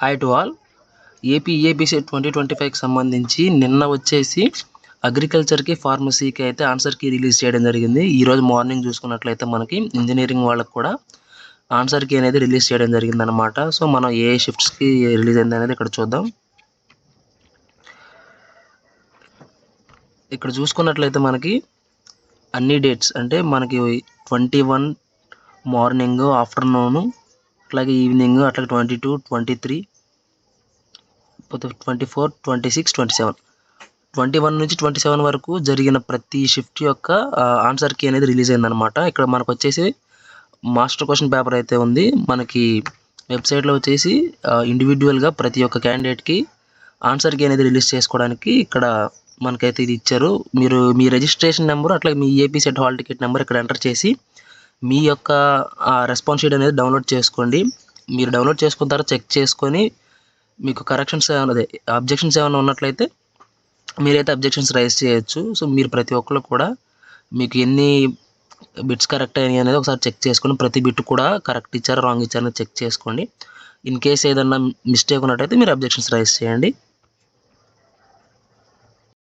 Hi to all. AP EAPCET 2025కి సంబంధించి నిన్న వచ్చేసి అగ్రికల్చర్కి ఫార్మసీకి అయితే ఆన్సర్ కీ రిలీజ్ చేయడం జరిగింది. ఈరోజు మార్నింగ్ చూసుకున్నట్లయితే మనకి ఇంజనీరింగ్ వాళ్ళకి కూడా ఆన్సర్ కీ అనేది రిలీజ్ చేయడం జరిగిందనమాట. సో మనం ఏ షిఫ్ట్స్కి రిలీజ్ అయింది అనేది ఇక్కడ చూద్దాం. ఇక్కడ చూసుకున్నట్లయితే మనకి అన్ని డేట్స్ అంటే మనకి 21 మార్నింగ్, ఆఫ్టర్నూను, అట్లాగే ఈవినింగ్, అట్లాగే 22, 23, 24, 26, 27, 21 నుంచి 27 వరకు జరిగిన ప్రతి షిఫ్ట్ యొక్క ఆన్సర్ కీ అనేది రిలీజ్ అయిందనమాట. ఇక్కడ మనకు వచ్చేసి మాస్టర్ క్వశ్చన్ పేపర్ అయితే ఉంది. మనకి వెబ్సైట్లో వచ్చేసి ఇండివిజువల్గా ప్రతి ఒక్క క్యాండిడేట్కి ఆన్సర్ కీ అనేది రిలీజ్ చేసుకోవడానికి ఇక్కడ మనకైతే ఇది ఇచ్చారు. మీరు మీ రిజిస్ట్రేషన్ నెంబర్ అట్లాగే మీ ఈఏపీసెట్ హాల్ టికెట్ నెంబర్ ఇక్కడ ఎంటర్ చేసి మీ యొక్క రెస్పాన్స్ షీట్ అనేది డౌన్లోడ్ చేసుకోండి. మీరు డౌన్లోడ్ చేసుకున్న తర్వాత చెక్ చేసుకొని మీకు కరెక్షన్స్ అదే అబ్జెక్షన్స్ ఏమైనా ఉన్నట్లయితే మీరైతే అబ్జెక్షన్స్ రైజ్ చేయొచ్చు. సో మీరు ప్రతి ఒక్కరు కూడా మీకు ఎన్ని బిట్స్ కరెక్ట్ అయినాయి అనేది ఒకసారి చెక్ చేసుకొని ప్రతి బిట్ కూడా కరెక్ట్ ఇచ్చారా రాంగ్ ఇచ్చారని చెక్ చేసుకోండి. ఇన్ కేస్ ఏదన్నా మిస్టేక్ ఉన్నట్టయితే మీరు అబ్జెక్షన్స్ రైజ్ చేయండి.